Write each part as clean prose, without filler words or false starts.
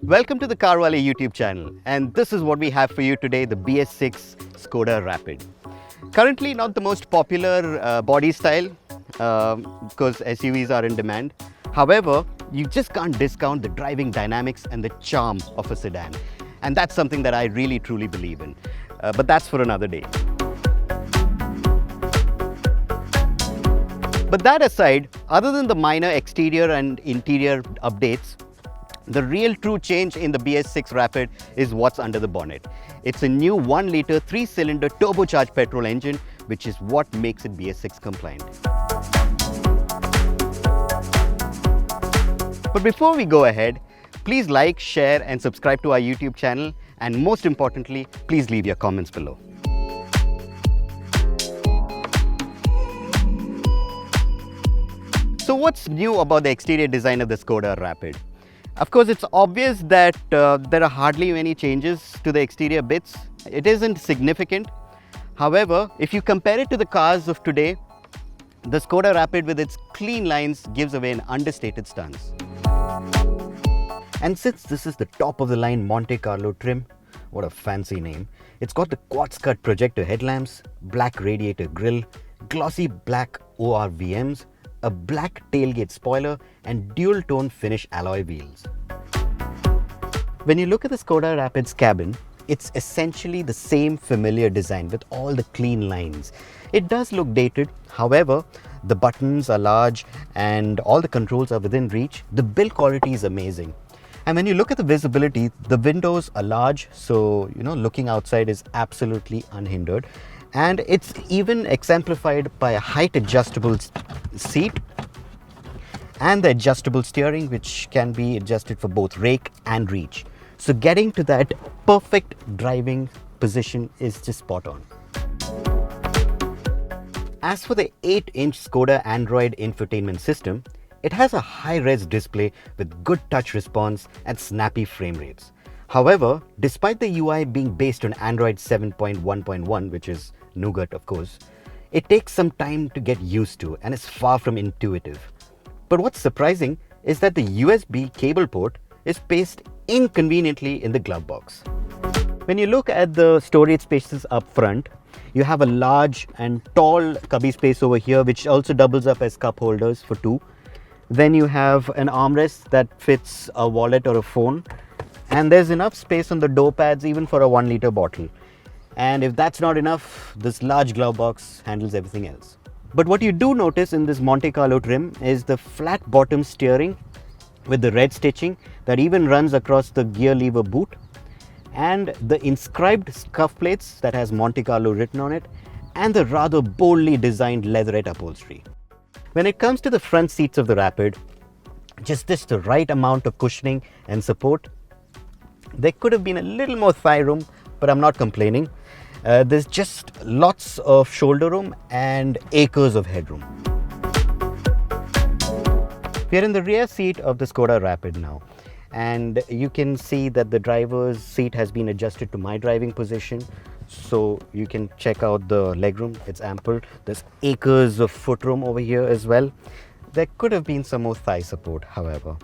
Welcome to the CarWale YouTube channel, and this is what we have for you today, the BS6 Skoda Rapid. Currently not the most popular body style because SUVs are in demand. However, you just can't discount the driving dynamics and the charm of a sedan. And that's something that I really truly believe in. But that's for another day. But that aside, other than the minor exterior and interior updates, the real true change in the BS6 Rapid is what's under the bonnet. It's a new 1-litre 3-cylinder turbocharged petrol engine, which is what makes it BS6 compliant. But before we go ahead, please like, share and subscribe to our YouTube channel, and most importantly, please leave your comments below. So what's new about the exterior design of the Skoda Rapid? Of course, it's obvious that there are hardly any changes to the exterior bits. It isn't significant. However, if you compare it to the cars of today, the Skoda Rapid with its clean lines gives away an understated stance. And since this is the top of the line Monte Carlo trim, what a fancy name, it's got the quartz cut projector headlamps, black radiator grille, glossy black ORVMs, a black tailgate spoiler and dual tone finish alloy wheels. When you look at the Skoda Rapid's cabin, it's essentially the same familiar design with all the clean lines. It does look dated, however, the buttons are large and all the controls are within reach. The build quality is amazing. And when you look at the visibility, the windows are large, so looking outside is absolutely unhindered. And it's even exemplified by a height adjustable seat and the adjustable steering, which can be adjusted for both rake and reach. So getting to that perfect driving position is just spot on. As for the 8-inch Skoda Android infotainment system, it has a high-res display with good touch response and snappy frame rates. However, despite the UI being based on Android 7.1.1, which is nougat of course, it takes some time to get used to and is far from intuitive. But what's surprising is that the USB cable port is placed inconveniently in the glove box. When you look at the storage spaces up front, you have a large and tall cubby space over here, which also doubles up as cup holders for 2. Then you have an armrest that fits a wallet or a phone, and there's enough space on the door pads even for a 1-litre bottle. And if that's not enough, this large glove box handles everything else. But what you do notice in this Monte Carlo trim is the flat bottom steering with the red stitching that even runs across the gear lever boot, and the inscribed scuff plates that has Monte Carlo written on it, and the rather boldly designed leatherette upholstery. When it comes to the front seats of the Rapid, just the right amount of cushioning and support. There could have been a little more thigh room, but I'm not complaining. There's just lots of shoulder room and acres of headroom. We are in the rear seat of the Skoda Rapid now, and you can see that the driver's seat has been adjusted to my driving position, so you can check out the legroom. It's ample. There's acres of footroom over here as well. There could have been some more thigh support, however.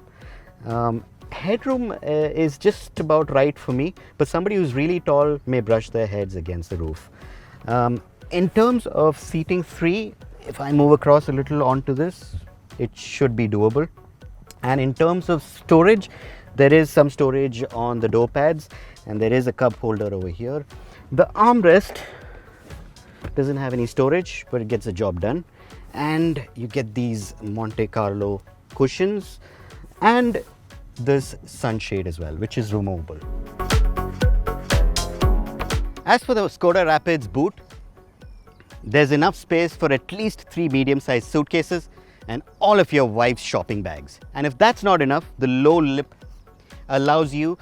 Headroom is just about right for me, but somebody who's really tall may brush their heads against the roof. In terms of seating 3, if I move across a little onto this, it should be doable. And in terms of storage, there is some storage on the door pads, and there is a cup holder over here. The armrest doesn't have any storage, but it gets the job done. And you get these Monte Carlo cushions and this sunshade as well, which is removable. As for the Skoda Rapid's boot, there's enough space for at least 3 medium-sized suitcases and all of your wife's shopping bags. And if that's not enough, the low lip allows you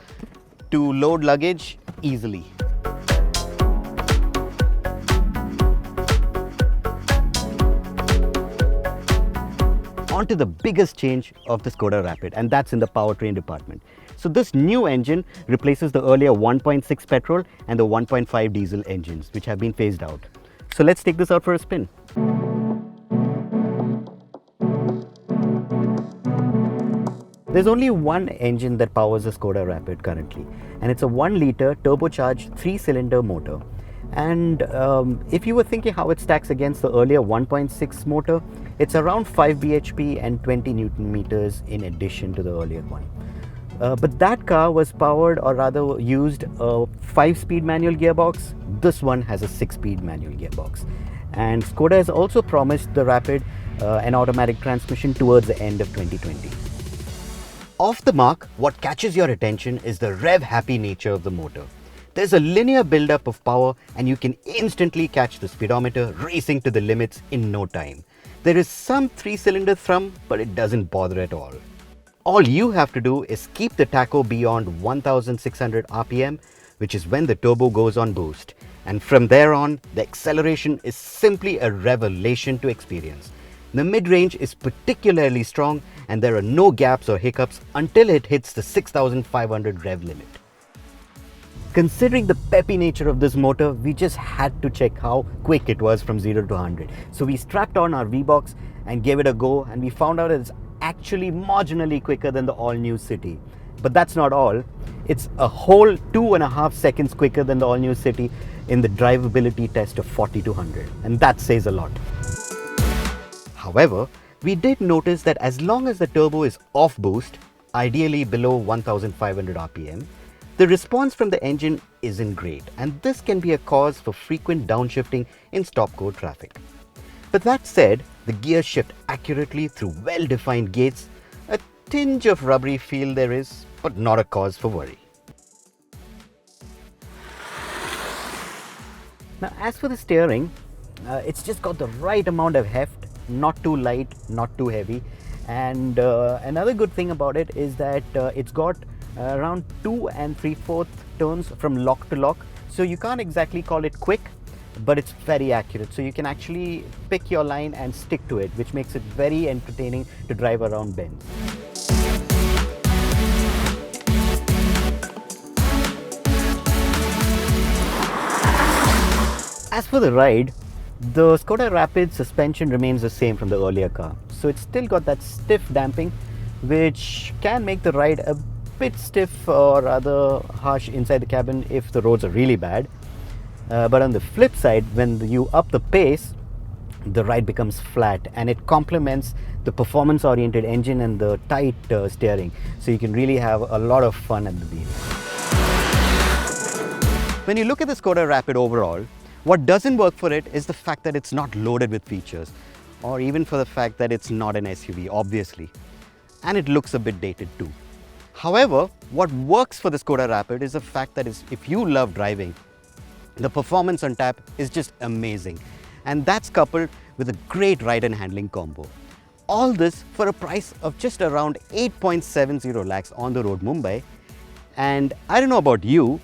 to load luggage easily. On to the biggest change of the Skoda Rapid, and that's in the powertrain department. So this new engine replaces the earlier 1.6 petrol and the 1.5 diesel engines, which have been phased out. So let's take this out for a spin. There's only one engine that powers the Skoda Rapid currently, and it's a 1-liter turbocharged 3-cylinder motor. And if you were thinking how it stacks against the earlier 1.6 motor, it's around 5 bhp and 20 Newton meters in addition to the earlier one. But that car was powered, or rather used, a 5-speed manual gearbox. This one has a 6-speed manual gearbox. And Skoda has also promised the Rapid an automatic transmission towards the end of 2020. Off the mark, what catches your attention is the rev-happy nature of the motor. There's a linear buildup of power and you can instantly catch the speedometer racing to the limits in no time. There is some 3-cylinder thrum, but it doesn't bother at all. All you have to do is keep the tacho beyond 1600 RPM, which is when the turbo goes on boost. And from there on, the acceleration is simply a revelation to experience. The mid-range is particularly strong and there are no gaps or hiccups until it hits the 6500 rev limit. Considering the peppy nature of this motor, we just had to check how quick it was from 0 to 100. So we strapped on our V-Box and gave it a go, and we found out it's actually marginally quicker than the all-new City. But that's not all. It's a whole 2.5 seconds quicker than the all-new City in the drivability test of 40 to 100, and that says a lot. However, we did notice that as long as the turbo is off boost, ideally below 1500 RPM, the response from the engine isn't great, and this can be a cause for frequent downshifting in stop-go traffic. But that said, the gears shift accurately through well-defined gates. A tinge of rubbery feel there is, but not a cause for worry. Now, as for the steering, it's just got the right amount of heft, not too light, not too heavy. And another good thing about it is that it's got around 2 3/4 turns from lock to lock. So you can't exactly call it quick, but it's very accurate. So you can actually pick your line and stick to it, which makes it very entertaining to drive around bends. As for the ride, the Skoda Rapid suspension remains the same from the earlier car. So it's still got that stiff damping, which can make the ride a bit stiff or rather harsh inside the cabin if the roads are really bad. But on the flip side, when you up the pace, the ride becomes flat and it complements the performance-oriented engine and the tight steering. So you can really have a lot of fun at the wheel. When you look at the Skoda Rapid overall, what doesn't work for it is the fact that it's not loaded with features, or even for the fact that it's not an SUV, obviously. And it looks a bit dated too. However, what works for the Skoda Rapid is the fact that if you love driving, the performance on tap is just amazing. And that's coupled with a great ride and handling combo. All this for a price of just around 8.70 lakhs on the road Mumbai. And I don't know about you,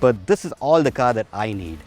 but this is all the car that I need.